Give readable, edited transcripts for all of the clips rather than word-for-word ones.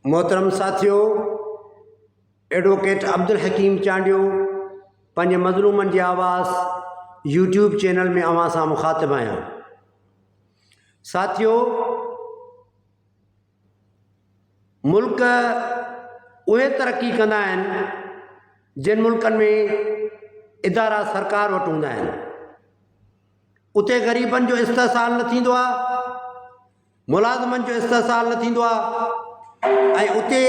मोहतरम साथियों, एडवोकेट अब्दुल हकीम चांडियो पंहिंजे मज़लूमनि जी आवाज़ यूट्यूब चैनल में अवां सां मुखातिब आहियां। साथियों, मुल्क उहे तरक्की कंदा आहिनि जिन मुल्कनि में इदारा सरकार वटि हूंदा आहिनि। उते ग़रीबनि जो इस्तेसाल न थींदो आहे, मुलाज़िमनि जो इस्तेसाल न थींदो आहे, ऐं उते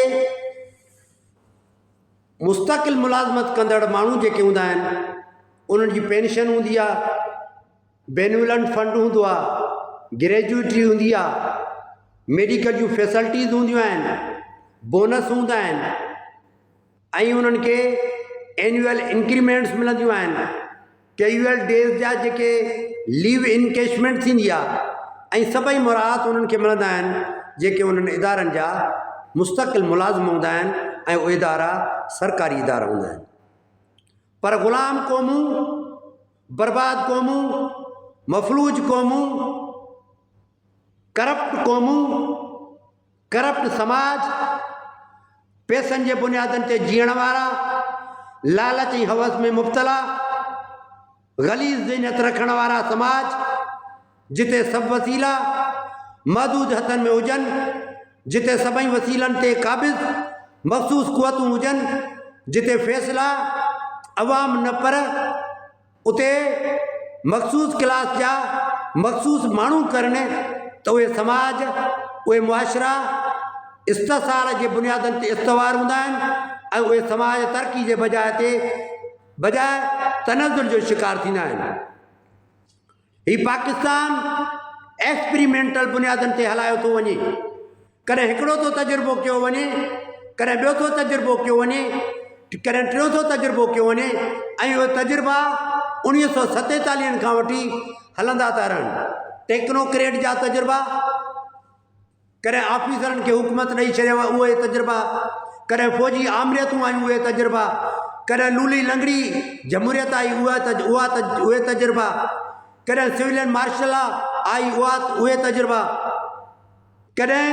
मुस्तक़िल मुलाज़मत कंदड़ माण्हू जेके हूंदा आहिनि उन्हनि जी पेंशन हूंदी आहे, बेनिवलेंट फंड हूंदो आहे, ग्रेजुएटी हूंदी आहे, मेडिकल जूं फैसिलिटीज़ हूंदियूं आहिनि, बोनस हूंदा आहिनि, ऐं उन्हनि खे एनुअल इंक्रीमेंट्स मिलंदियूं आहिनि। कैजुअल डेज़ जा जेके लीव इनकेशमेंट थींदी आहे ऐं सभई मुराद उन्हनि खे मिलंदा आहिनि जेके उन्हनि इदारनि जा मुस्तक़िल मुलाज़िम हूंदा आहिनि ऐं उहे इदारा सरकारी इदारा हूंदा आहिनि। पर ग़ुलाम क़ौमूं, बर्बाद क़ौमूं, मफ़लूज क़ौमूं, करप्ट क़ौमूं, करप्ट समाज, पैसनि जे बुनियादनि ते जीअण वारा, लालच ऐं हवस में मुब्तला, ग़लीज़ ज़हनियत रखण वारा समाज, जिते सभु वसीला महदूद हथनि में हुजनि, जिते सभई वसीलनि ते क़ाबिज़ मख़सूस क़ुवतूं हुजनि, जिते फ़ैसिला अवाम न पर उते मख़सूस क्लास जा मख़सूस माण्हू करनि, त उहे समाज, उहे मुआशरा इस्तेसाल जे बुनियादनि ते इस्तवार हूंदा आहिनि ऐं उहे समाज तरक़ी जे बजाए तनज़ुल जो शिकार थींदा आहिनि। हीउ पाकिस्तान एक्सपेरिमेंटल बुनियादनि ते हलायो थो वञे। कॾहिं हिकिड़ो थो तजुर्बो कयो वञे, कॾहिं ॿियो थो तजुर्बो कयो वञे, कॾहिं टियों थो तजुर्बो कयो वञे, ऐं उहे तजुर्बा 1947 खां वठी हलंदा था रहनि। टेक्नोक्रेट जा तजुर्बा, कॾहिं ऑफिसरनि खे हुकूमत ॾेई छॾियो आहे उहे तजुर्बा, कॾहिं फ़ौजी आमरियतूं आयूं उहे तजुर्बा, कॾहिं लूली लंगड़ी जमहूरियत आई उहे तजुर्बा, कॾहिं सिविलियन मार्शल आई उहे तजुर्बा, कॾहिं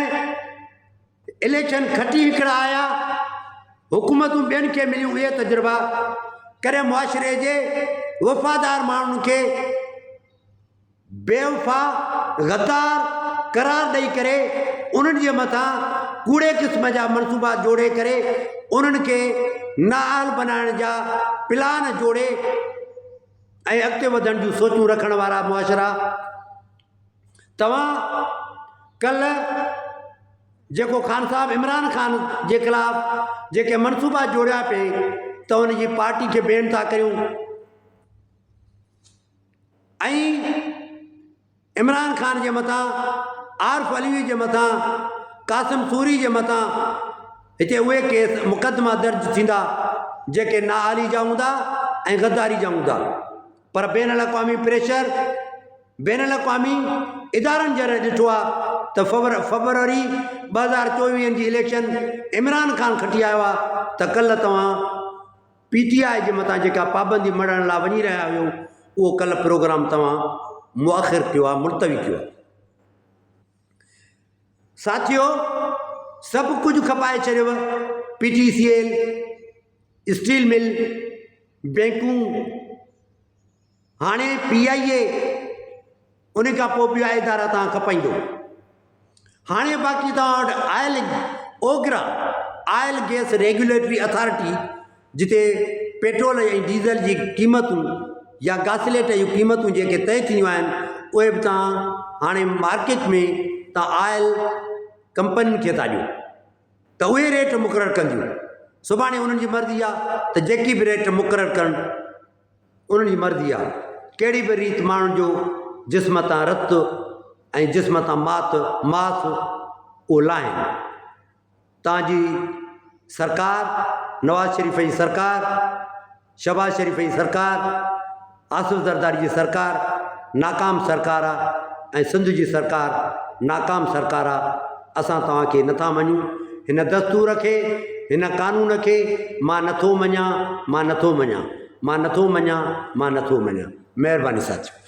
इलेक्शन खटी हिकिड़ा आया, हुकूमतूं ॿियनि खे मिलियूं उहे तजुर्बा, कॾहिं मुआशरे जे वफ़ादार माण्हुनि खे बेवफ़ा गद्दार करार ॾेई करे उन्हनि जे मथां कूड़े क़िस्म जा मनसूबा जोड़े करे उन्हनि खे नाअहल बनाइण जा प्लान जोड़े ऐं अॻिते वधण जूं सोचूं रखण वारा मुआशरा। तव्हां कल्ह जेको ख़ान साहब इमरान ख़ान जे ख़िलाफ़ जेके मनसूबा जोड़िया पे त उनजी पार्टी खे बैन था करियूं ऐं इमरान ख़ान जे मथां, आरिफ अलवी जे मथां, कासिम सूरी जे मथां हिते उहे केस मुक़दमा दर्ज थींदा जेके नाअहली जा हूंदा ऐं गद्दारी जा हूंदा। पर बैन अल-अक़वामी प्रेशर, बैन अल-अक़वामी इदारनि जॾहिं ॾिठो आहे त फरवरी 2024 जी इलेक्शन इमरान ख़ान खटी आयो आहे, त कल्ह तव्हां PTI जे मथां जेका पाबंदी मढ़ण लाइ वञी रहिया हुयो उहो कल्ह प्रोग्राम तव्हां मुआख़िर कयो आहे, मुलतवी कयो आहे। साथियों, सभु कुझु खपाए छॾियव, PTCL, स्टील मिल, बैंकूं, हाणे PIA, उन खां पोइ ॿिया इदारा तव्हां खपाईंदो। हाणे बाक़ी तव्हां वटि ओगरा ऑयल गैस रेगुलेटरी अथॉरिटी, जिते पेट्रोल ऐं डीज़ल जी क़ीमतूं या गासलेट जूं क़ीमतूं जेके तय थींदियूं आहिनि उहे बि तव्हां हाणे मार्केट में तव्हां ऑयल कंपनियुनि खे था ॾियो त उहे रेट मुक़ररु कंदियूं। सुभाणे उन्हनि जी मर्ज़ी आहे त जेकी बि रेट मुक़ररु कनि उन्हनि जी मर्ज़ी आहे। कहिड़ी बि रीति माण्हुनि जो जिस्म तां रतु ऐं जिस्म तां मास उहो लाहिनि। तव्हांजी सरकार, नवाज़ शरीफ़ जी सरकार, शहबाज़ शरीफ़ जी सरकार, आसिफ ज़रदारी जी सरकार नाकाम सरकार आहे ऐं सिंध जी सरकार नाकाम सरकार आहे। असां तव्हांखे नथा मञूं। हिन दस्तूर खे, हिन कानून खे मां नथो मञां, मां नथो मञां, मां नथो मञां, मां नथो मञां। महिरबानी साथियों।